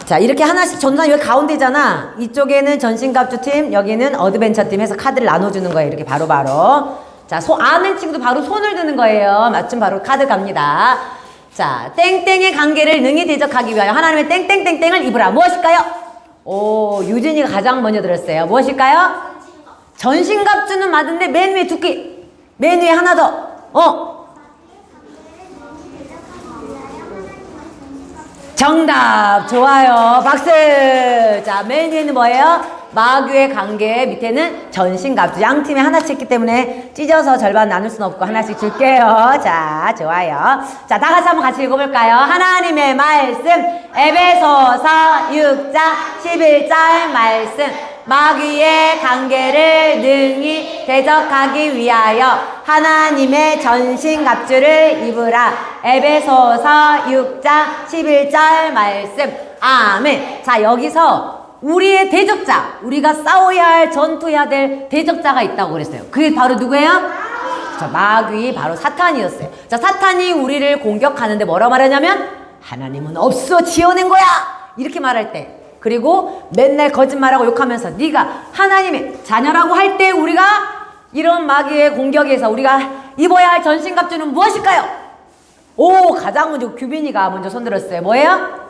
자, 이렇게 하나씩 전산 여기 가운데잖아. 이쪽에는 전신갑주 팀, 여기는 어드벤처 팀 해서 카드를 나눠주는 거예요. 이렇게 바로바로. 자, 아는 친구도 바로 손을 드는 거예요. 맞춤 바로 카드 갑니다. 자, 땡땡의 관계를 능히 대적하기 위하여 하나님의 땡땡땡땡을 입으라. 무엇일까요? 오, 유진이가 가장 먼저 들었어요. 무엇일까요? 전신갑주는 맞은데 맨 위에 두께. 맨 위에 하나 더. 정답! 좋아요. 박수! 자, 맨 위에는 뭐예요? 마귀의 관계, 밑에는 전신갑주. 양 팀에 하나씩 있기 때문에 찢어서 절반 나눌 순 없고 하나씩 줄게요. 자, 좋아요. 자, 다 같이 한번 같이 읽어볼까요? 하나님의 말씀, 에베소서 6장 11절 말씀. 마귀의 관계를 능히 대적하기 위하여 하나님의 전신갑주를 입으라. 에베소서 6장 11절 말씀. 아멘. 자, 여기서 우리의 대적자, 우리가 싸워야 할, 전투해야 될 대적자가 있다고 그랬어요. 그게 바로 누구예요? 자, 마귀, 바로 사탄이었어요. 자, 사탄이 우리를 공격하는데 뭐라고 말하냐면 하나님은 없어, 지어낸 거야, 이렇게 말할 때, 그리고 맨날 거짓말하고 욕하면서 네가 하나님의 자녀라고 할 때 우리가 이런 마귀의 공격에서 우리가 입어야 할 전신갑주는 무엇일까요? 오, 가장 먼저 규빈이가 먼저 손들었어요. 뭐예요?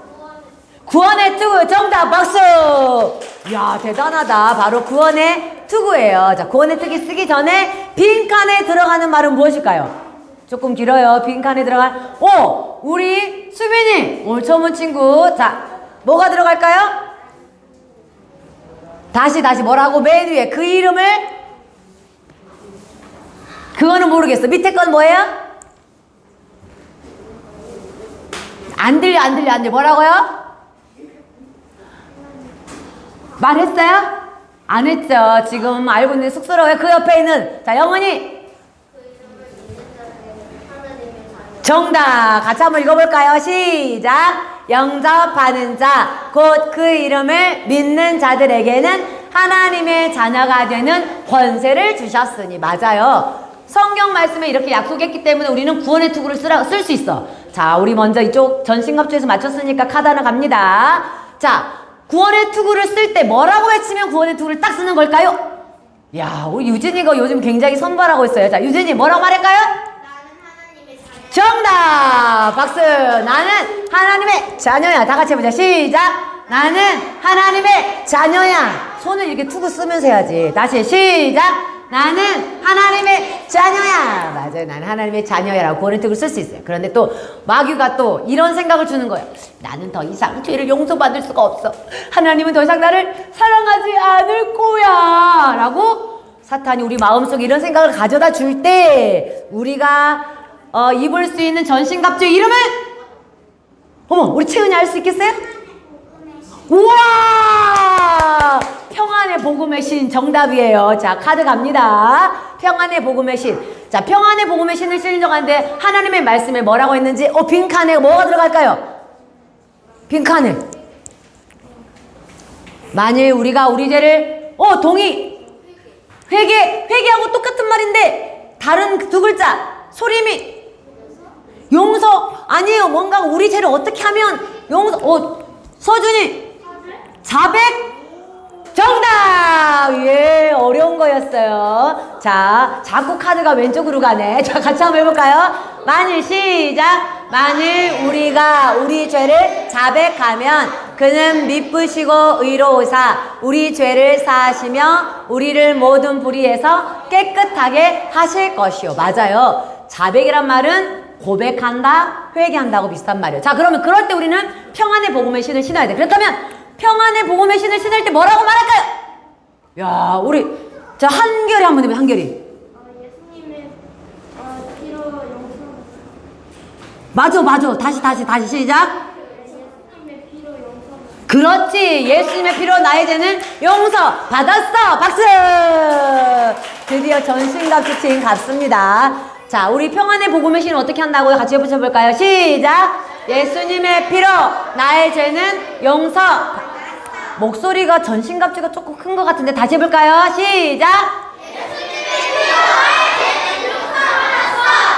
구원의 투구. 정답. 박수. 이야, 대단하다. 바로 구원의 투구예요. 자, 구원의 투기 쓰기 전에 빈칸에 들어가는 말은 무엇일까요? 조금 길어요. 빈칸에 들어간. 오, 우리 수빈이 오늘 처음 온 친구. 자, 뭐가 들어갈까요? 다시 뭐라고? 맨 위에 그 이름을, 그거는 모르겠어. 밑에 건 뭐예요? 안 들려. 뭐라고요? 말했어요? 안 했죠. 지금 알고 있는데 쑥스러워요. 그 옆에 있는, 자, 영원히. 정답. 같이 한번 읽어볼까요? 시작. 영접하는 자, 곧 그 이름을 믿는 자들에게는 하나님의 자녀가 되는 권세를 주셨으니. 맞아요. 성경 말씀에 이렇게 약속했기 때문에 우리는 구원의 투구를 쓸 수 있어. 자, 우리 먼저 이쪽 전신갑주에서 맞췄으니까 카드 하나 갑니다. 자, 구원의 투구를 쓸 때 뭐라고 외치면 구원의 투구를 딱 쓰는 걸까요? 야, 우리 유진이가 요즘 굉장히 선발하고 있어요. 자, 유진이 뭐라고 말할까요? 정답! 박수! 나는 하나님의 자녀야. 다 같이 해보자. 시작! 나는 하나님의 자녀야. 손을 이렇게 투구 쓰면서 해야지. 다시 시작! 나는 하나님의 자녀야. 맞아요. 나는 하나님의 자녀야라고 구원의 투구를 쓸 수 있어요. 그런데 또 마귀가 또 이런 생각을 주는 거예요. 나는 더 이상 죄를 용서받을 수가 없어. 하나님은 더 이상 나를 사랑하지 않을 거야. 라고 사탄이 우리 마음속에 이런 생각을 가져다 줄 때 우리가 입을 수 있는 전신갑주의 이름은? 어머, 우리 채은이 알 수 있겠어요? 우와! 평안의 복음의 신. 정답이에요. 자, 카드 갑니다. 평안의 복음의 신. 자, 평안의 복음의 신을 신정하는데 하나님의 말씀에 뭐라고 했는지, 빈칸에 뭐가 들어갈까요? 빈칸에. 만일 우리가 우리 죄를, 동의. 회개하고 똑같은 말인데, 다른 두 글자, 소리미. 용서. 아니에요. 뭔가 우리 죄를 어떻게 하면 서준이. 자백. 정답! 예, 어려운 거였어요. 자, 자꾸 카드가 왼쪽으로 가네. 자, 같이 한번 해볼까요? 만일, 시작! 만일 우리가 우리 죄를 자백하면 그는 미쁘시고 의로우사 우리 죄를 사하시며 우리를 모든 불의에서 깨끗하게 하실 것이요. 맞아요. 자백이란 말은 고백한다, 회개한다고 비슷한 말이에요. 자, 그러면 그럴 때 우리는 평안의 복음의 신을 신어야 돼. 그렇다면 평안의 복음의 신을 신을 때 뭐라고 말할까요? 야, 우리 자, 한결이 한번 해봐. 한결이. 예수님의 피로 용서. 맞아. 다시 시작. 예수님의 피로 용서. 그렇지. 예수님의 피로 나의 죄는 용서 받았어. 박수. 드디어 전신갑주 팀 갔습니다. 자, 우리 평안의 복음의 신은 어떻게 한다고요? 같이 해보셔볼까요? 시작. 예수님의 피로 나의 죄는 용서. 목소리가 전신갑주가 조금 큰 것 같은데 다시 해볼까요? 시작. 예수님의 피로 나의 죄는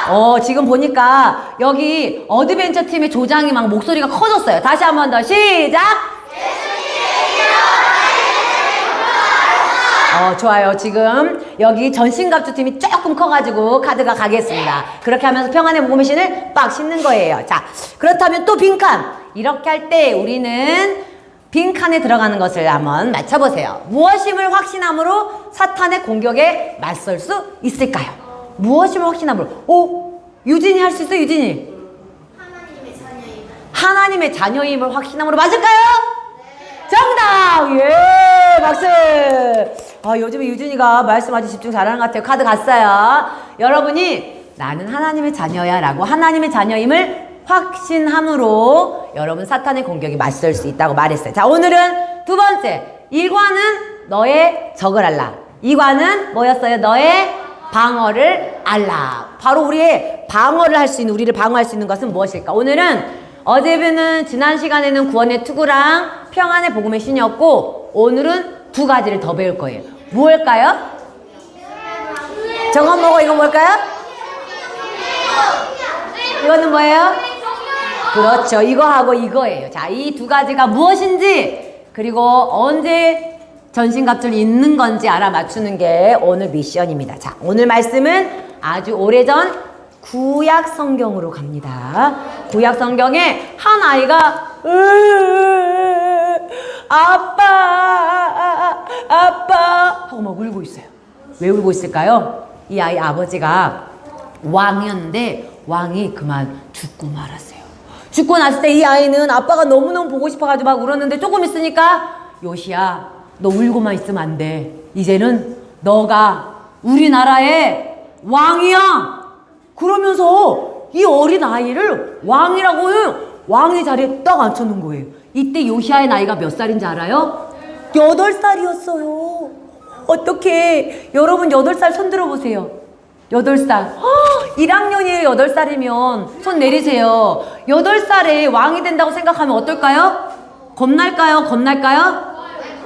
용서받았어. 지금 보니까 여기 어드벤처 팀의 조장이 막 목소리가 커졌어요. 다시 한 번 더 시작. 좋아요. 지금 여기 전신갑주 팀이 조금 커가지고 카드가 가겠습니다. 그렇게 하면서 평안의 복음신을 빡 씹는 거예요. 자, 그렇다면 또 빈칸. 이렇게 할 때 우리는 빈칸에 들어가는 것을 한번 맞춰보세요. 무엇임을 확신함으로 사탄의 공격에 맞설 수 있을까요? 무엇임을 확신함으로. 유진이 할 수 있어, 유진이? 하나님의 자녀임을 확신함으로 맞을까요? 정답! 예, 박수! 요즘에 유준이가 말씀 아주 집중 잘하는 것 같아요. 카드 갔어요. 여러분이 나는 하나님의 자녀야 라고 하나님의 자녀임을 확신함으로 여러분 사탄의 공격이 맞설 수 있다고 말했어요. 자, 오늘은 두 번째. 일과는 너의 적을 알라. 이과는 뭐였어요? 너의 방어를 알라. 바로 우리의 방어를 할 수 있는, 우리를 방어할 수 있는 것은 무엇일까? 오늘은 어제는 지난 시간에는 구원의 투구랑 평안의 복음의 신이었고 오늘은 두 가지를 더 배울 거예요. 무엇일까요? 저거 뭐고 이거 뭘까요? 이거는 뭐예요? 그렇죠. 이거하고 이거예요. 자, 이 두 가지가 무엇인지 그리고 언제 전신갑주를 입는 건지 알아맞추는 게 오늘 미션입니다. 자, 오늘 말씀은 아주 오래전 구약 성경으로 갑니다. 구약 성경에 한 아이가 아빠 하고 막 울고 있어요. 왜 울고 있을까요? 이 아이 아버지가 왕이었는데 왕이 그만 죽고 말았어요. 죽고 났을 때 이 아이는 아빠가 너무너무 보고 싶어가지고 막 울었는데 조금 있으니까 요시야 너 울고만 있으면 안 돼. 이제는 너가 우리나라의 왕이야. 그러면서 이 어린 아이를 왕의 자리에 딱 앉혀놓은 거예요. 이때 요시아의 나이가 몇 살인지 알아요? 8살이었어요. 어떡해. 여러분 8살 손 들어보세요. 8살. 1학년이에요. 8살이면 손 내리세요. 8살에 왕이 된다고 생각하면 어떨까요? 겁날까요?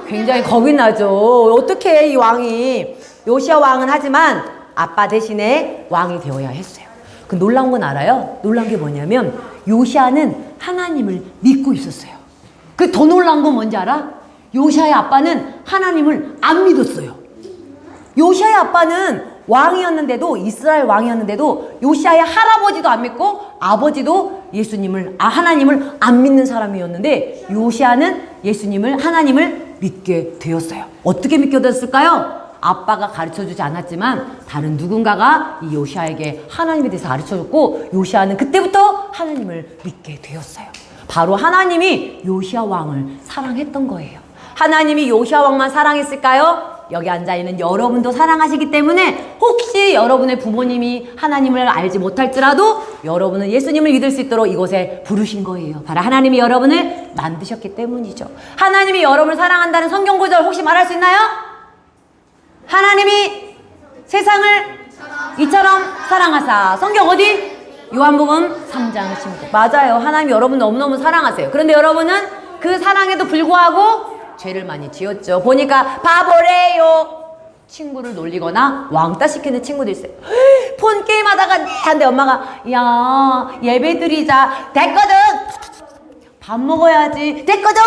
굉장히 겁이 나죠. 어떡해 이 왕이. 요시아 왕은 하지만 아빠 대신에 왕이 되어야 했어요. 그 놀라운 건 알아요? 놀라운 게 뭐냐면 요시아는 하나님을 믿고 있었어요. 그 더 놀라운 건 뭔지 알아? 요시아의 아빠는 하나님을 안 믿었어요. 요시아의 아빠는 왕이었는데도 이스라엘 왕이었는데도 요시아의 할아버지도 안 믿고 아버지도 하나님을 안 믿는 사람이었는데 요시아는 하나님을 믿게 되었어요. 어떻게 믿게 되었을까요? 아빠가 가르쳐주지 않았지만 다른 누군가가 이 요시아에게 하나님에 대해서 가르쳐줬고 요시아는 그때부터 하나님을 믿게 되었어요. 바로 하나님이 요시아 왕을 사랑했던 거예요. 하나님이 요시아 왕만 사랑했을까요? 여기 앉아있는 여러분도 사랑하시기 때문에 혹시 여러분의 부모님이 하나님을 알지 못할지라도 여러분은 예수님을 믿을 수 있도록 이곳에 부르신 거예요. 바로 하나님이 여러분을 만드셨기 때문이죠. 하나님이 여러분을 사랑한다는 성경 구절 혹시 말할 수 있나요? 하나님이 세상을 이처럼 사랑하사. 성경 어디? 요한복음 3장 16. 맞아요. 하나님이 여러분 너무너무 사랑하세요. 그런데 여러분은 그 사랑에도 불구하고 죄를 많이 지었죠. 보니까 바보래요. 친구를 놀리거나 왕따 시키는 친구도 있어요. 폰 게임 하다가 한데 엄마가 야 예배 드리자. 됐거든. 밥 먹어야지. 됐거든.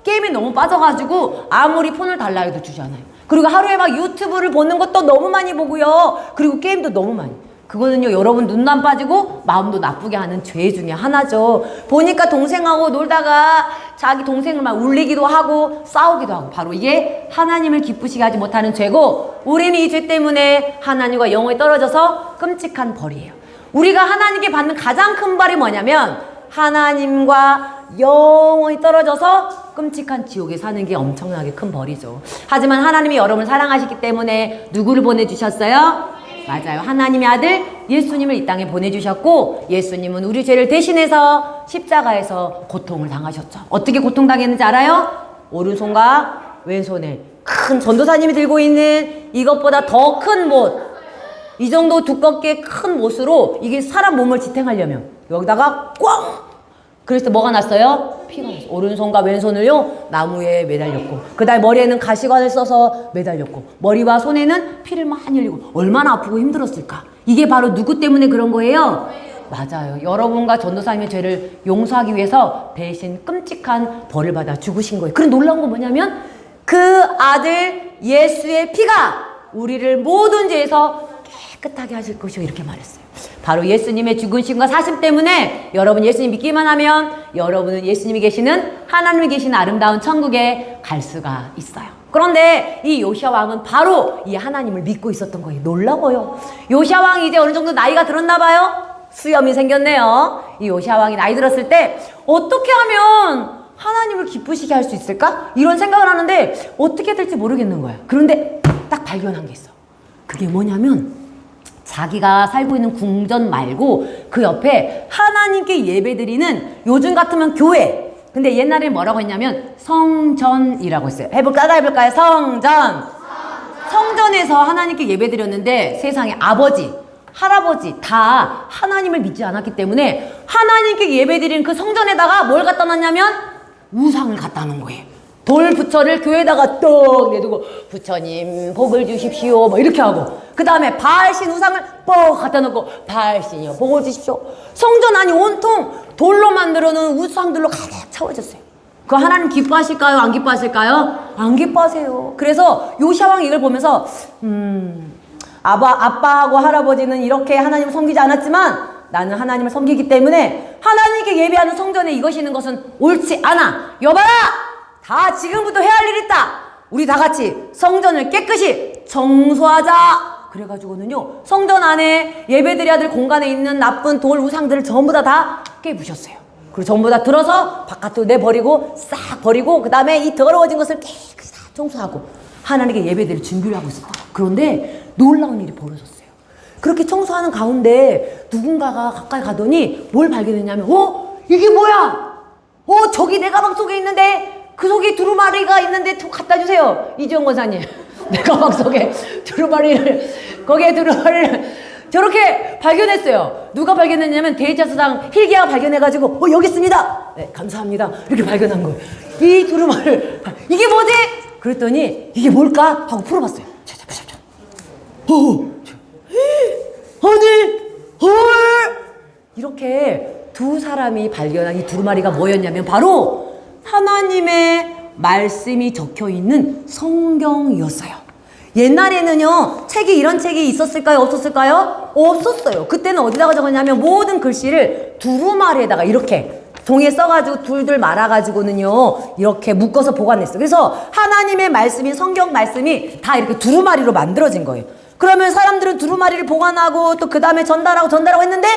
게임에 너무 빠져가지고 아무리 폰을 달라 해도 주지 않아요. 그리고 하루에 막 유튜브를 보는 것도 너무 많이 보고요. 그리고 게임도 너무 많이. 그거는요 여러분 눈도 안 빠지고 마음도 나쁘게 하는 죄 중에 하나죠. 보니까 동생하고 놀다가 자기 동생을 막 울리기도 하고 싸우기도 하고 바로 이게 하나님을 기쁘시게 하지 못하는 죄고 우리는 이 죄 때문에 하나님과 영원히 떨어져서 끔찍한 벌이에요. 우리가 하나님께 받는 가장 큰 벌이 뭐냐면 하나님과 영원히 떨어져서 끔찍한 지옥에 사는 게 엄청나게 큰 벌이죠. 하지만 하나님이 여러분을 사랑하시기 때문에 누구를 보내주셨어요? 맞아요. 하나님의 아들 예수님을 이 땅에 보내주셨고 예수님은 우리 죄를 대신해서 십자가에서 고통을 당하셨죠. 어떻게 고통당했는지 알아요? 오른손과 왼손에 큰 전도사님이 들고 있는 이것보다 더 큰 못, 이 정도 두껍게 큰 못으로 이게 사람 몸을 지탱하려면 여기다가 꽝! 그래서 뭐가 났어요? 피가 났어요. 오른손과 왼손을요 나무에 매달렸고 그 다음에 머리에는 가시관을 써서 매달렸고 머리와 손에는 피를 많이 흘리고 얼마나 아프고 힘들었을까. 이게 바로 누구 때문에 그런 거예요? 맞아요. 여러분과 전도사님의 죄를 용서하기 위해서 대신 끔찍한 벌을 받아 죽으신 거예요. 그런 놀라운 건 뭐냐면 그 아들 예수의 피가 우리를 모든 죄에서 깨끗하게 하실 것이요 이렇게 말했어요. 바로 예수님의 죽으심과 사심 때문에 여러분 예수님 믿기만 하면 여러분은 예수님이 계시는 하나님이 계시는 아름다운 천국에 갈 수가 있어요. 그런데 이 요시야 왕은 바로 이 하나님을 믿고 있었던 거예요. 놀라워요. 요시야 왕이 이제 어느 정도 나이가 들었나 봐요. 수염이 생겼네요. 이 요시야 왕이 나이 들었을 때 어떻게 하면 하나님을 기쁘시게 할 수 있을까? 이런 생각을 하는데 어떻게 될지 모르겠는 거야. 그런데 딱 발견한 게 있어. 그게 뭐냐면 자기가 살고 있는 궁전 말고 그 옆에 하나님께 예배드리는, 요즘 같으면 교회, 근데 옛날에 뭐라고 했냐면 성전이라고 했어요. 따라해볼까요? 성전에서 하나님께 예배드렸는데 세상에 아버지, 할아버지 다 하나님을 믿지 않았기 때문에 하나님께 예배드리는 그 성전에다가 뭘 갖다 놨냐면 우상을 갖다 놓은 거예요. 돌 부처를 교회에다가 떡 내두고 부처님 복을 주십시오 뭐 이렇게 하고, 그 다음에 바알신 우상을 뻑 갖다 놓고 바알신이요 복을 주십시오. 성전 안이 온통 돌로 만들어 놓은 우상들로 가득 채워졌어요. 그 하나님 기뻐하실까요? 안 기뻐하실까요? 안 기뻐하세요. 그래서 요시야 왕이 이걸 보면서 아빠하고 할아버지는 이렇게 하나님을 섬기지 않았지만 나는 하나님을 섬기기 때문에 하나님께 예배하는 성전에 이것이 있는 것은 옳지 않아. 여봐라! 다 지금부터 해야 할 일 있다. 우리 다 같이 성전을 깨끗이 청소하자. 그래가지고는요, 성전 안에 예배드려야 될 공간에 있는 나쁜 돌 우상들을 전부 다 깨부셨어요. 그리고 전부 다 들어서 바깥으로 내버리고 싹 버리고 그 다음에 이 더러워진 것을 깨끗이 다 청소하고 하나님께 예배드릴 준비를 하고 있었다. 그런데 놀라운 일이 벌어졌어요. 그렇게 청소하는 가운데 누군가가 가까이 가더니 뭘 발견했냐면 이게 뭐야? 저기 내 가방 속에 있는데 그 속에 두루마리가 있는데 갖다 주세요. 이지영 권사님. 내 가방 속에 거기에 두루마리를 저렇게 발견했어요. 누가 발견했냐면 대제사장 힐기야가 발견해가지고 여기 있습니다. 네, 감사합니다. 이렇게 발견한 거예요. 이 두루마리를 이게 뭐지? 그랬더니 이게 뭘까? 하고 풀어봤어요. 아니 헐! 이렇게 두 사람이 발견한 이 두루마리가 뭐였냐면 바로 하나님의 말씀이 적혀있는 성경이었어요. 옛날에는요, 이런 책이 있었을까요? 없었을까요? 없었어요. 그때는 어디다가 적었냐면 모든 글씨를 두루마리에다가 이렇게 종이에 써가지고 둘둘 말아가지고는요, 이렇게 묶어서 보관했어요. 그래서 하나님의 말씀이, 성경 말씀이 다 이렇게 두루마리로 만들어진 거예요. 그러면 사람들은 두루마리를 보관하고 또 그 다음에 전달하고 했는데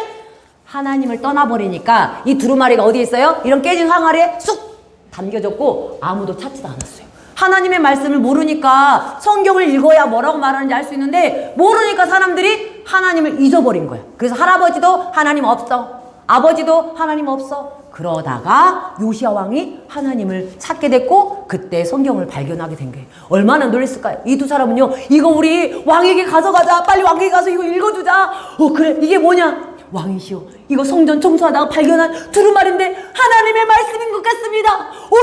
하나님을 떠나버리니까 이 두루마리가 어디에 있어요? 이런 깨진 항아리에 쑥 담겨졌고 아무도 찾지도 않았어요. 하나님의 말씀을 모르니까 성경을 읽어야 뭐라고 말하는지 알 수 있는데 모르니까 사람들이 하나님을 잊어버린 거예요. 그래서 할아버지도 하나님 없어, 아버지도 하나님 없어. 그러다가 요시야 왕이 하나님을 찾게 됐고 그때 성경을 발견하게 된 거예요. 얼마나 놀랐을까요? 이 두 사람은요, 이거 우리 왕에게 가져가자. 빨리 왕에게 가서 이거 읽어주자. 그래, 이게 뭐냐? 왕이시여, 이거 성전 청소하다가 발견한 두루마리인데 하나님의 말씀인 것 같습니다.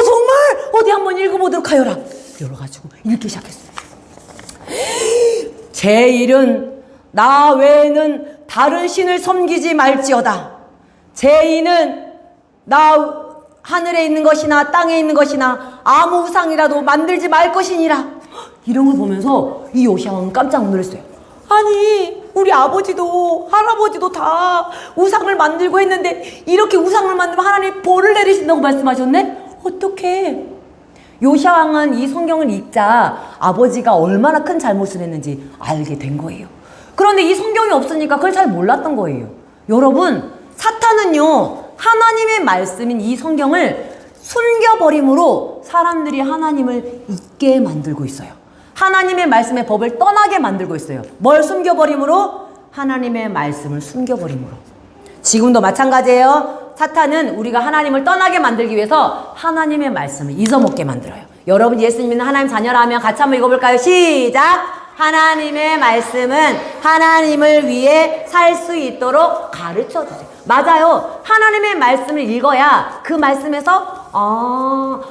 정말? 어디 한번 읽어보도록 하여라. 열어가지고 읽기 시작했어요. 제 일은 나 외에는 다른 신을 섬기지 말지어다. 제 이는 나 하늘에 있는 것이나 땅에 있는 것이나 아무 우상이라도 만들지 말 것이니라. 이런 걸 보면서 이 요시야 왕은 깜짝 놀랐어요. 아니, 우리 아버지도 할아버지도 다 우상을 만들고 했는데 이렇게 우상을 만들면 하나님 벌을 내리신다고 말씀하셨네? 어떡해. 요시야 왕은 이 성경을 읽자 아버지가 얼마나 큰 잘못을 했는지 알게 된 거예요. 그런데 이 성경이 없으니까 그걸 잘 몰랐던 거예요. 여러분, 사탄은요, 하나님의 말씀인 이 성경을 숨겨버림으로 사람들이 하나님을 잊게 만들고 있어요. 하나님의 말씀의 법을 떠나게 만들고 있어요. 뭘 숨겨버림으로? 하나님의 말씀을 숨겨버림으로. 지금도 마찬가지예요. 사탄은 우리가 하나님을 떠나게 만들기 위해서 하나님의 말씀을 잊어먹게 만들어요. 여러분 예수 믿는 하나님 자녀라 하면 같이 한번 읽어볼까요? 시작! 하나님의 말씀은 하나님을 위해 살 수 있도록 가르쳐주세요. 맞아요. 하나님의 말씀을 읽어야 그 말씀에서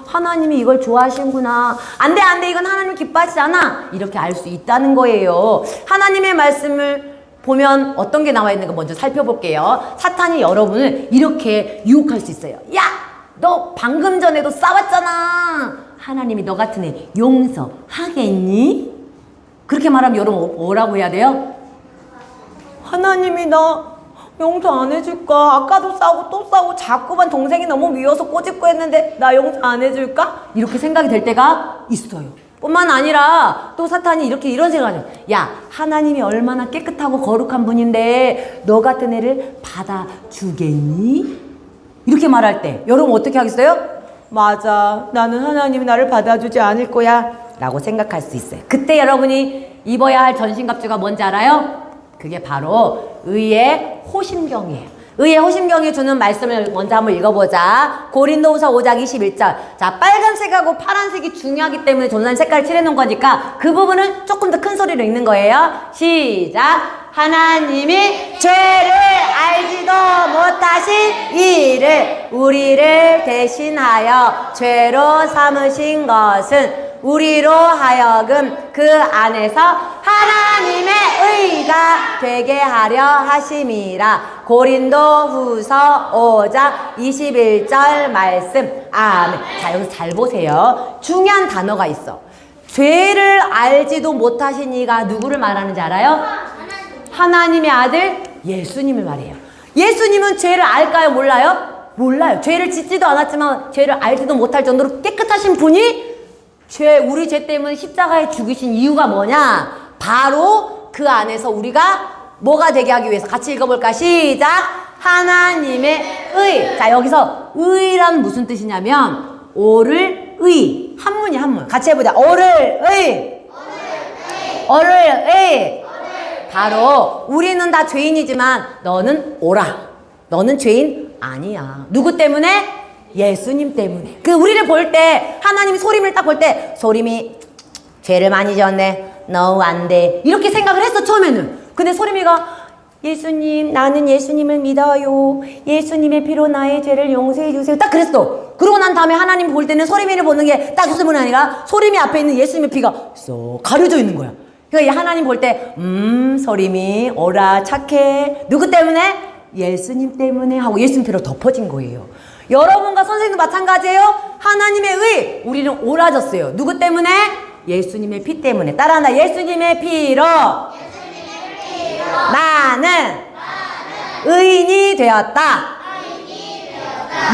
하나님이 이걸 좋아하시는구나. 안 돼, 이건 하나님 기뻐하시지 않아. 이렇게 알 수 있다는 거예요. 하나님의 말씀을 보면 어떤 게 나와 있는가 먼저 살펴볼게요. 사탄이 여러분을 이렇게 유혹할 수 있어요. 야! 너 방금 전에도 싸웠잖아. 하나님이 너 같은 애 용서하겠니? 그렇게 말하면 여러분 뭐라고 해야 돼요? 하나님이 나 용서 안 해줄까? 아까도 싸우고 또 싸우고 자꾸만 동생이 너무 미워서 꼬집고 했는데 나 용서 안 해줄까? 이렇게 생각이 될 때가 있어요. 뿐만 아니라 또 사탄이 이런 생각을 해요. 야, 하나님이 얼마나 깨끗하고 거룩한 분인데 너 같은 애를 받아주겠니? 이렇게 말할 때 여러분 어떻게 하겠어요? 맞아, 나는 하나님이 나를 받아주지 않을 거야 라고 생각할 수 있어요. 그때 여러분이 입어야 할 전신갑주가 뭔지 알아요? 그게 바로 의의 호심경이에요. 의의 호심경이 주는 말씀을 먼저 한번 읽어보자. 고린도후서 5장 21절. 자, 빨간색하고 파란색이 중요하기 때문에 전산 색깔을 칠해놓은 거니까 그 부분은 조금 더 큰 소리로 읽는 거예요. 시작. 하나님이 죄를 알지도 못하신 이를 우리를 대신하여 죄로 삼으신 것은 우리로 하여금 그 안에서 하나님의 의가 되게 하려 하심이라. 고린도후서 5장 21절 말씀. 아멘. 자, 여기서 잘 보세요. 중요한 단어가 있어. 죄를 알지도 못하신 이가 누구를 말하는지 알아요? 하나님의 아들 예수님을 말해요. 예수님은 죄를 알까요? 몰라요? 몰라요. 죄를 짓지도 않았지만 죄를 알지도 못할 정도로 깨끗하신 분이 우리 죄 때문에 십자가에 죽으신 이유가 뭐냐? 바로 그 안에서 우리가 뭐가 되게 하기 위해서. 같이 읽어볼까? 시작. 하나님의 의. 자, 여기서 의란 무슨 뜻이냐면 오를 의. 한문이 한문. 같이 해보자. 오를 의. 오를 의. 바로 우리는 다 죄인이지만 너는 오라. 너는 죄인 아니야. 누구 때문에? 예수님 때문에. 그 우리를 볼 때 하나님이 소림을 딱 볼 때 소림이 죄를 많이 지었네. 너 안 돼. 이렇게 생각을 했어 처음에는. 근데 소림이가 예수님, 나는 예수님을 믿어요. 예수님의 피로 나의 죄를 용서해 주세요. 딱 그랬어. 그러고 난 다음에 하나님 볼 때는 소림이를 보는 게 딱 무슨 분이 아니라 소림이 앞에 있는 예수님의 피가 쏙 가려져 있는 거야. 그러니까 하나님 볼 때 소림이 오라 착해. 누구 때문에? 예수님 때문에 하고 예수님 피로 덮어진 거예요. 여러분과 선생님도 마찬가지예요. 하나님의 의, 우리는 옳아졌어요. 누구 때문에? 예수님의 피 때문에. 따라한다. 예수님의 피로 나는 의인이 되었다.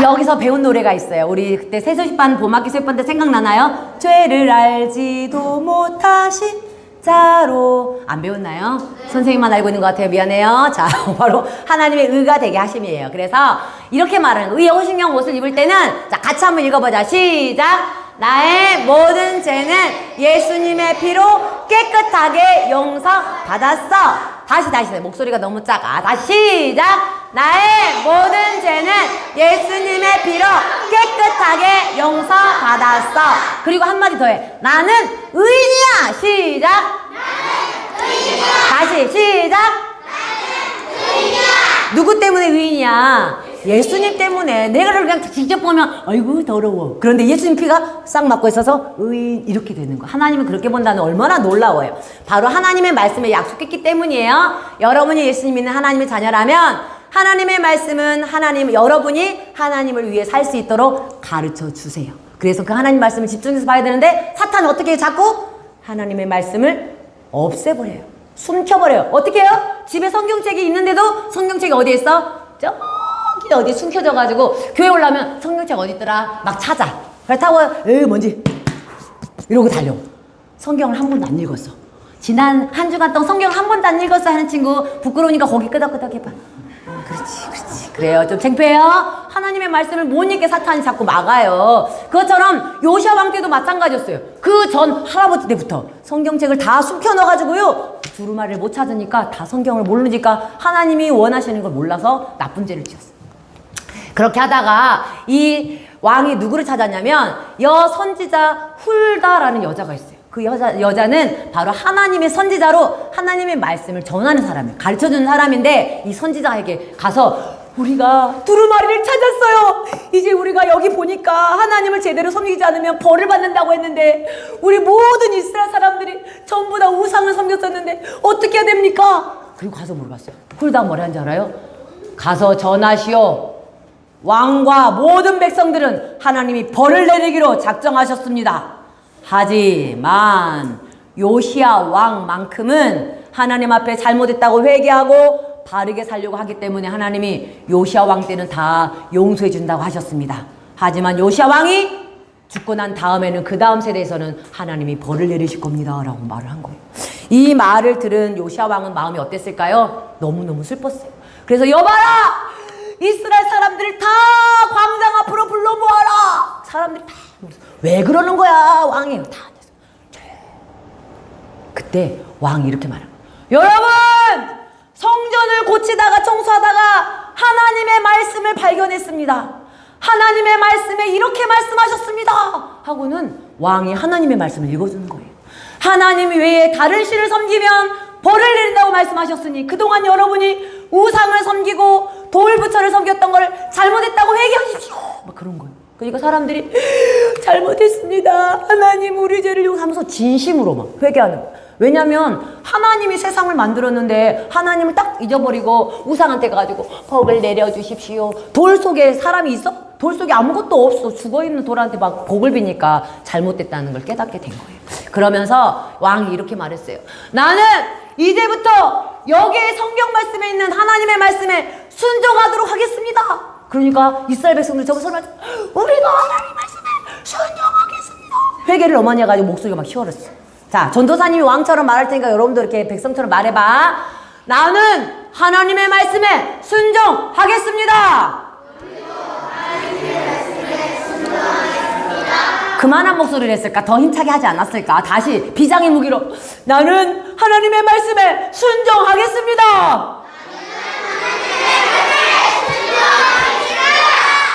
여기서 배운 노래가 있어요. 우리 그때 새소식반 봄학기 수업반 때 생각나나요? 죄를 알지도 못하신 자로. 안 배웠나요? 선생님만 알고 있는 것 같아요. 미안해요. 자, 바로 하나님의 의가 되게 하심이에요. 그래서 이렇게 말하는 의의 호심경 옷을 입을 때는 자, 같이 한번 읽어보자. 시작. 나의 모든 죄는 예수님의 피로 깨끗하게 용서받았어. 다시 목소리가 너무 작아. 다시 시작. 나의 모든 죄는 예수님의 피로 깨끗하게 용서받았어. 그리고 한마디 더 해. 나는 의인이야. 시작. 나는 의인이야. 다시 시작. 나는 의인이야. 누구 때문에 의인이야? 예수님 때문에. 내가 그냥 직접 보면 아이고 더러워. 그런데 예수님 피가 싹 막고 있어서 의인 이렇게 되는 거. 하나님은 그렇게 본다는 얼마나 놀라워요. 바로 하나님의 말씀에 약속했기 때문이에요. 여러분이 예수님 믿는 하나님의 자녀라면 하나님의 말씀은 여러분이 하나님을 위해 살 수 있도록 가르쳐 주세요. 그래서 그 하나님 말씀을 집중해서 봐야 되는데 사탄은 어떻게 해요? 자꾸 하나님의 말씀을 없애버려요. 숨겨버려요. 어떻게 해요? 집에 성경책이 있는데도 성경책이 어디에 있어? 저기 어디 숨겨져가지고 교회 올라오면 성경책 어디 있더라 막 찾아. 그렇다고 에이 뭔지 이러고 달려. 성경을 한 번도 안 읽었어. 지난 한 주간 동안 성경을 한 번도 안 읽었어 하는 친구 부끄러우니까 거기 끄덕끄덕 해봐. 그렇지 그래요. 좀 창피해요. 하나님의 말씀을 못 읽게 사탄이 자꾸 막아요. 그것처럼 요시아 왕 때도 마찬가지였어요. 그 전 할아버지 때부터 성경책을 다 숨겨 넣어가지고요 두루마리를 못 찾으니까 다 성경을 모르니까 하나님이 원하시는 걸 몰라서 나쁜 죄를 지었어요. 그렇게 하다가 이 왕이 누구를 찾았냐면 여선지자 훌다라는 여자가 있어요. 그 여자는 바로 하나님의 선지자로 하나님의 말씀을 전하는 사람이에요. 가르쳐주는 사람인데 이 선지자에게 가서 우리가 두루마리를 찾았어요. 이제 우리가 여기 보니까 하나님을 제대로 섬기지 않으면 벌을 받는다고 했는데 우리 모든 이스라엘 사람들이 전부 다 우상을 섬겼었는데 어떻게 해야 됩니까? 그리고 가서 물어봤어요. 훌다가 뭐라 하는지 알아요? 가서 전하시오. 왕과 모든 백성들은 하나님이 벌을 내리기로 작정하셨습니다. 하지만 요시야 왕만큼은 하나님 앞에 잘못했다고 회개하고 바르게 살려고 하기 때문에 하나님이 요시야 왕 때는 다 용서해 준다고 하셨습니다. 하지만 요시야 왕이 죽고 난 다음에는 그 다음 세대에서는 하나님이 벌을 내리실 겁니다 라고 말을 한 거예요. 이 말을 들은 요시야 왕은 마음이 어땠을까요? 너무너무 슬펐어요. 그래서 여봐라! 이스라엘 사람들을 다 광장 앞으로 불러 모아라! 사람들이 다 왜 그러는 거야 왕이 다 앉아서. 그때 왕이 이렇게 말한 거예요. 여러분! 성전을 고치다가 청소하다가 하나님의 말씀을 발견했습니다. 하나님의 말씀에 이렇게 말씀하셨습니다 하고는 왕이 하나님의 말씀을 읽어주는 거예요. 하나님 외에 다른 신을 섬기면 벌을 내린다고 말씀하셨으니 그동안 여러분이 우상을 섬기고 돌부처를 섬겼던 걸 잘못했다고 회개하십시오 막 그런 거예요. 그러니까 사람들이 잘못했습니다 하나님 우리 죄를 용서하면서 진심으로 막 회개하는 거예요. 왜냐면 하나님이 세상을 만들었는데 하나님을 딱 잊어버리고 우상한테 가가지고 복을 내려주십시오. 돌 속에 사람이 있어? 돌 속에 아무것도 없어. 죽어있는 돌한테 막 복을 비니까 잘못됐다는 걸 깨닫게 된 거예요. 그러면서 왕이 이렇게 말했어요. 나는 이제부터 여기에 성경 말씀에 있는 하나님의 말씀에 순종하도록 하겠습니다. 그러니까 이스라엘 백성들 저거 설마 우리도 하나님 말씀에 순종하겠습니다. 회개를 어머니 해가지고 목소리가 막 휘어졌어. 자, 전도사님이 왕처럼 말할 테니까 여러분도 이렇게 백성처럼 말해봐. 나는 하나님의 말씀에 순종하겠습니다. 그만한 목소리를 했을까? 더 힘차게 하지 않았을까? 다시 비장의 무기로 나는 하나님의 말씀에 순종하겠습니다.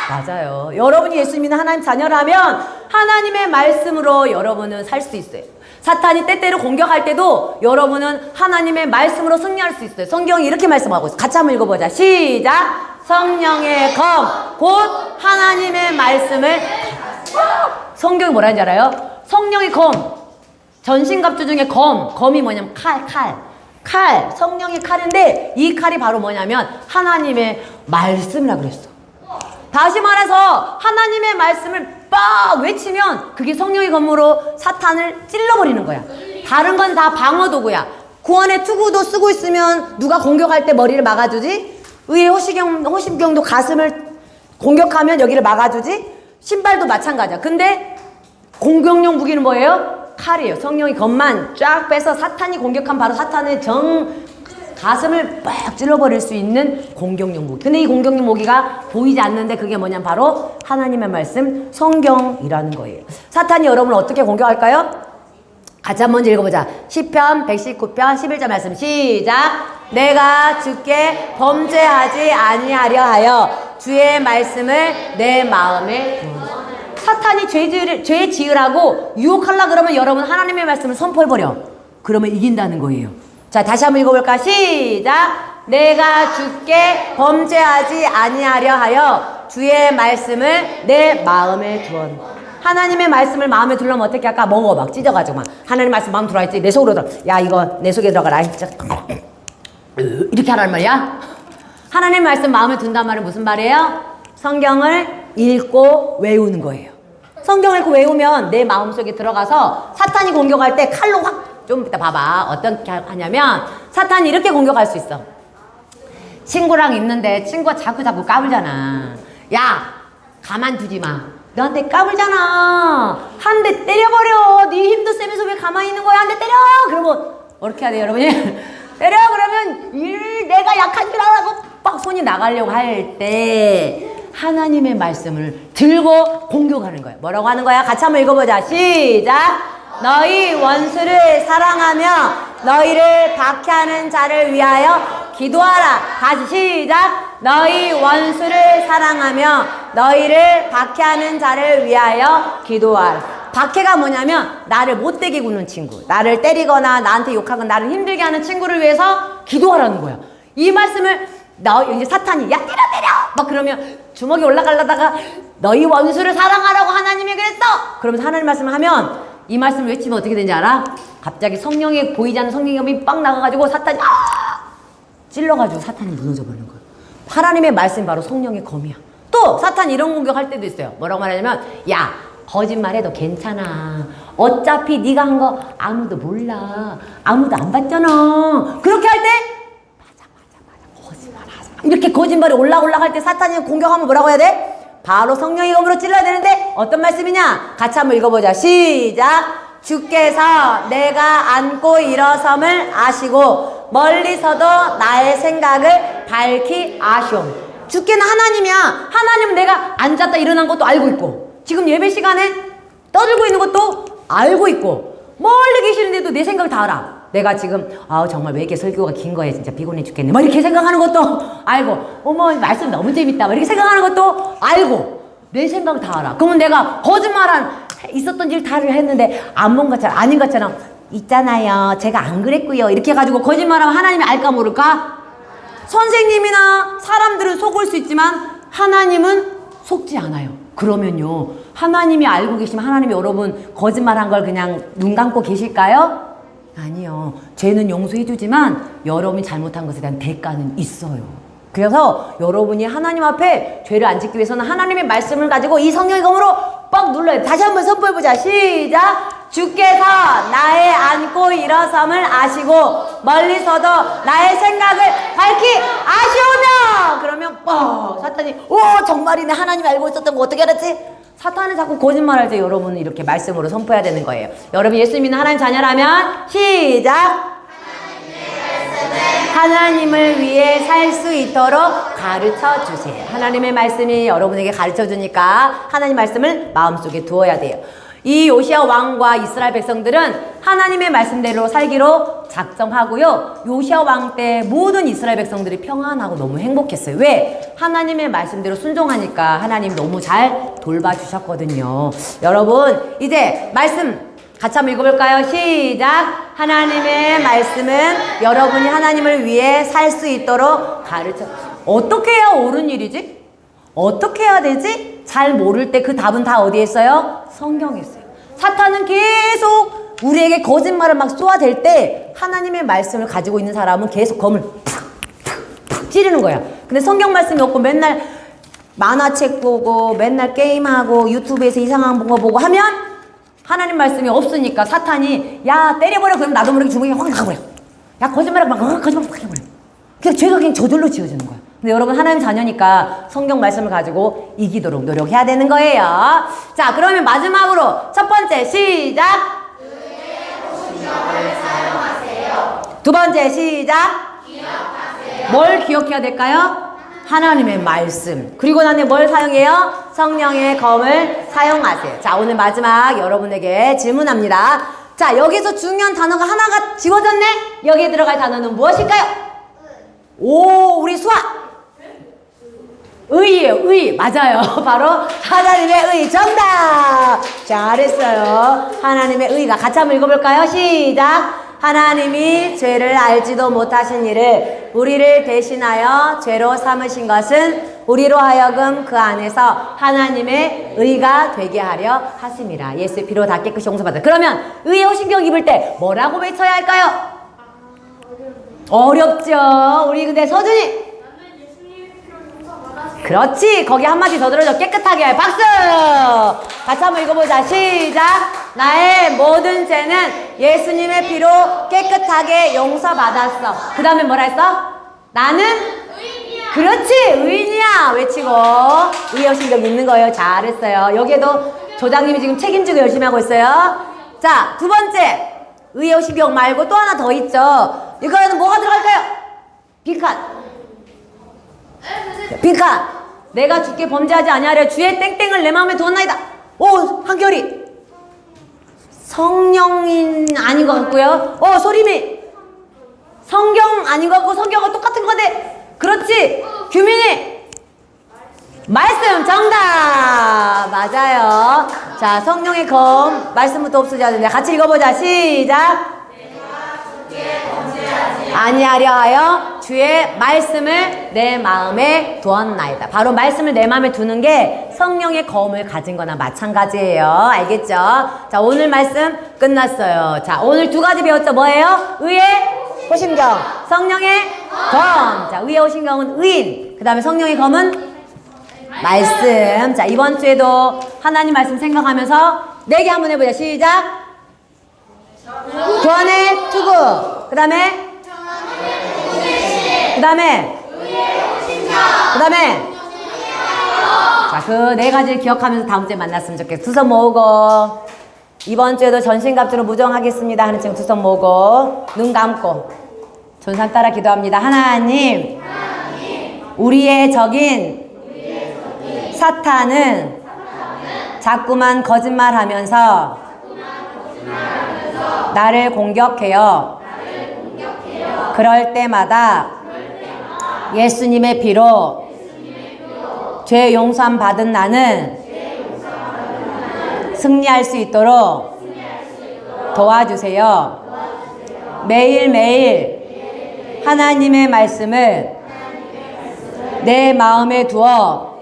맞아요. 여러분이 예수 믿는 하나님 자녀라면 하나님의 말씀으로 여러분은 살 수 있어요. 사탄이 때때로 공격할 때도 여러분은 하나님의 말씀으로 승리할 수 있어요. 성경이 이렇게 말씀하고 있어요. 같이 한번 읽어보자. 시작! 성령의 검, 곧 하나님의 말씀을. 성경이 뭐라는지 알아요? 성령의 검. 전신갑주 중에 검이 뭐냐면 칼. 성령의 칼인데 이 칼이 바로 뭐냐면 하나님의 말씀이라고 그랬어. 다시 말해서 하나님의 말씀을 빡 외치면 그게 성령의 검으로 사탄을 찔러버리는 거야. 다른 건 다 방어도구야. 구원의 투구도 쓰고 있으면 누가 공격할 때 머리를 막아주지? 의의 호심경도 가슴을 공격하면 여기를 막아주지? 신발도 마찬가지야. 근데 공격용 무기는 뭐예요? 칼이에요. 성령의 검만 쫙 빼서 사탄이 공격한 바로 사탄의 가슴을 빡 찔러버릴 수 있는 공격용 무기. 근데 이 공격용 무기가 보이지 않는데 그게 뭐냐면 바로 하나님의 말씀 성경이라는 거예요. 사탄이 여러분을 어떻게 공격할까요? 같이 한번 읽어보자. 시편 119편 11절 말씀 시작. 내가 주께 범죄하지 아니하려 하여 주의 말씀을 내 마음에 두었노라. 사탄이 죄 지으라고 유혹하려 그러면 여러분 하나님의 말씀을 선포해버려. 그러면 이긴다는 거예요. 자, 다시 한번 읽어볼까? 시작! 내가 주께 범죄하지 아니하려 하여 주의 말씀을 내 마음에 두었노라. 하나님의 말씀을 마음에 두려면 어떻게 할까? 먹어 막 찢어가지고 막 하나님 말씀 마음 들어와 있지. 내 속으로 들어. 야 이거 내 속에 들어가라. 이렇게 하라는 말이야. 하나님 말씀 마음에 둔단 말은 무슨 말이에요? 성경을 읽고 외우는 거예요. 성경을 읽고 외우면 내 마음속에 들어가서 사탄이 공격할 때 칼로 확. 좀 이따 봐봐. 어떻게 하냐면 사탄이 이렇게 공격할 수 있어. 친구랑 있는데 친구가 자꾸 까불잖아. 야 가만두지 마. 너한테 까불잖아. 한 대 때려버려. 네 힘도 세면서 왜 가만히 있는 거야. 한 대 때려. 그러면 어떻게 해야 돼요 여러분이? 때려 그러면 내가 약한 줄 알고 빡 손이 나가려고 할 때 하나님의 말씀을 들고 공격하는 거야. 뭐라고 하는 거야? 같이 한번 읽어보자. 시작. 너희 원수를 사랑하며 너희를 박해하는 자를 위하여 기도하라. 다시 시작. 너희 원수를 사랑하며 너희를 박해하는 자를 위하여 기도하라. 박해가 뭐냐면 나를 못되게 구는 친구, 나를 때리거나 나한테 욕하거나 나를 힘들게 하는 친구를 위해서 기도하라는 거야. 이 말씀을 이제 사탄이 야 때려 막 그러면 주먹이 올라가려다가 너희 원수를 사랑하라고 하나님이 그랬어. 그러면서 하나님 말씀을 하면 이 말씀을 외치면 어떻게 되는지 알아? 갑자기 성령에 보이지 않는 성령의 검이 빡 나가가지고 사탄이 찔러가지고 사탄이 무너져 버리는 거야. 하나님의 말씀이 바로 성령의 검이야. 또 사탄 이런 공격할 때도 있어요. 뭐라고 말하냐면 야 거짓말해도 괜찮아. 어차피 네가 한 거 아무도 몰라. 아무도 안 봤잖아. 그렇게 할 때 맞아 거짓말하지 마. 이렇게 거짓말이 올라갈 때 사탄이 공격하면 뭐라고 해야 돼? 바로 성령의 검으로 찔러야 되는데 어떤 말씀이냐? 같이 한번 읽어보자. 시작. 주께서 내가 앉고 일어섬을 아시고 멀리서도 나의 생각을 밝히 아시오. 주께는 하나님이야. 하나님은 내가 앉았다 일어난 것도 알고 있고 지금 예배 시간에 떠들고 있는 것도 알고 있고 멀리 계시는데도 내 생각을 다 알아. 내가 지금 정말 왜 이렇게 설교가 긴 거야 진짜 피곤해 죽겠네 뭐 이렇게 생각하는 것도 알고 어머 말씀 너무 재밌다 뭐 이렇게 생각하는 것도 알고 내 생각을 다 알아. 그러면 내가 거짓말한 있었던 일 다를 했는데 안 본 것처럼 아닌 것처럼 있잖아요 제가 안 그랬고요 이렇게 해가지고 거짓말하면 하나님이 알까 모를까? 선생님이나 사람들은 속을 수 있지만 하나님은 속지 않아요. 그러면요 하나님이 알고 계시면 하나님이 여러분 거짓말한 걸 그냥 눈 감고 계실까요? 아니요. 죄는 용서해 주지만 여러분이 잘못한 것에 대한 대가는 있어요. 그래서 여러분이 하나님 앞에 죄를 안 짓기 위해서는 하나님의 말씀을 가지고 이 성령의 검으로 빡 눌러야 돼. 다시 한번 선포해보자. 시작. 주께서 나의 앉고 일어섬을 아시고 멀리서도 나의 생각을 밝히 아시오며 그러면 사탄이 정말이네 하나님이 알고 있었던 거 어떻게 알았지? 사탄은 자꾸 거짓말할 때 여러분은 이렇게 말씀으로 선포해야 되는 거예요. 여러분 예수 믿는 하나님 자녀라면 시작. 하나님을 위해 살 수 있도록 가르쳐 주세요. 하나님의 말씀이 여러분에게 가르쳐 주니까 하나님 말씀을 마음속에 두어야 돼요. 이 요시야 왕과 이스라엘 백성들은 하나님의 말씀대로 살기로 작정하고요. 요시야 왕 때 모든 이스라엘 백성들이 평안하고 너무 행복했어요. 왜? 하나님의 말씀대로 순종하니까 하나님 너무 잘 돌봐주셨거든요. 여러분 이제 말씀 같이 한번 읽어볼까요? 시작. 하나님의 말씀은 여러분이 하나님을 위해 살 수 있도록 가르쳐. 어떻게 해야 옳은 일이지? 어떻게 해야 되지? 잘 모를 때 그 답은 다 어디에 있어요? 성경에 있어요. 사탄은 계속 우리에게 거짓말을 막 쏘아댈 때 하나님의 말씀을 가지고 있는 사람은 계속 검을 푹 찌르는 거야. 근데 성경 말씀이 없고 맨날 만화책 보고 맨날 게임하고 유튜브에서 이상한 거 보고 하면 하나님 말씀이 없으니까 사탄이 야 때려버려 그러면 나도 모르게 주먹이 확 나가버려. 야 거짓말하고 막 거짓말 확 해버려. 그래서 죄가 그냥 저절로 지어지는 거야. 근데 여러분 하나님 자녀니까 성경 말씀을 가지고 이기도록 노력해야 되는 거예요. 자 그러면 마지막으로 첫 번째 시작. 두 번째 시작. 기억하세요. 뭘 기억해야 될까요? 하나님의 말씀. 그리고 나는 뭘 사용해요? 성령의 검을 사용하세요. 자 오늘 마지막 여러분에게 질문합니다. 자 여기서 중요한 단어가 하나가 지워졌네? 여기에 들어갈 단어는 무엇일까요? 오 우리 수아 의예요. 의 맞아요. 바로 하나님의 의 정답. 잘했어요. 하나님의 의가 같이 한번 읽어볼까요? 시작. 하나님이 죄를 알지도 못하신 이를 우리를 대신하여 죄로 삼으신 것은 우리로 하여금 그 안에서 하나님의 의가 되게 하려 하심이라. 예수의 피로 다 깨끗이 용서받아. 그러면 의의 호신경 입을 때 뭐라고 외쳐야 할까요? 어렵죠. 우리 근데 서준이 그렇지. 거기 한마디 더 들어줘. 깨끗하게. 박수. 같이 한번 읽어보자. 시작. 나의 모든 죄는 예수님의 피로 깨끗하게 용서받았어. 그 다음에 뭐라 했어? 나는 의인이야. 그렇지. 의인이야. 외치고 의의 호신경 있는 거예요. 잘했어요. 여기에도 조장님이 지금 책임지고 열심히 하고 있어요. 자, 두 번째 의의 호신경 말고 또 하나 더 있죠. 이거는 뭐가 들어갈까요? 빈칸. 빈칸. 내가 주께 범죄하지 아니하려 주의 땡땡을 내 마음에 두었나이다. 오 한결이 성령인 아닌 것 같고요. 소림이 성경 아닌 것 같고 성경과 똑같은 건데 그렇지. 규민이 말씀 정답 맞아요. 자 성령의 검 말씀부터 없어져야 되는데 같이 읽어보자. 시작. 아니하려 하여 주의 말씀을 내 마음에 두었나이다. 바로 말씀을 내 마음에 두는 게 성령의 검을 가진 거나 마찬가지예요. 알겠죠? 자 오늘 말씀 끝났어요. 자 오늘 두 가지 배웠죠. 뭐예요? 의의 호신경, 성령의 검. 자 의의 호신경은 의인, 그 다음에 성령의 검은 말씀. 자, 이번 주에도 하나님 말씀 생각하면서 4개 한번 해보자. 시작. 교환의 투구. 그 다음에 자, 그 4가지를 기억하면서 다음 주에 만났으면 좋겠어. 두 손 모으고. 이번 주에도 전신갑주로 무정하겠습니다 하는 친구 두 손 모으고 눈 감고 전산 따라 기도합니다. 하나님, 우리의 적인 사탄은 자꾸만 거짓말하면서 나를 공격해요. 그럴 때마다 예수님의 피로 죄 용서함 받은 나는 승리할 수 있도록 도와주세요. 매일매일 하나님의 말씀을 내 마음에 두어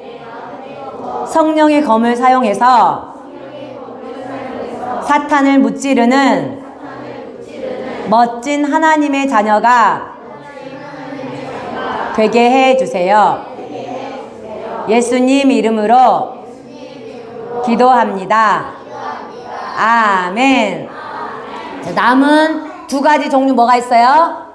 성령의 검을 사용해서 사탄을 무찌르는 멋진 하나님의 자녀가 되게 해주세요. 예수님 이름으로 기도합니다. 아멘. 자, 남은 2가지 종류 뭐가 있어요?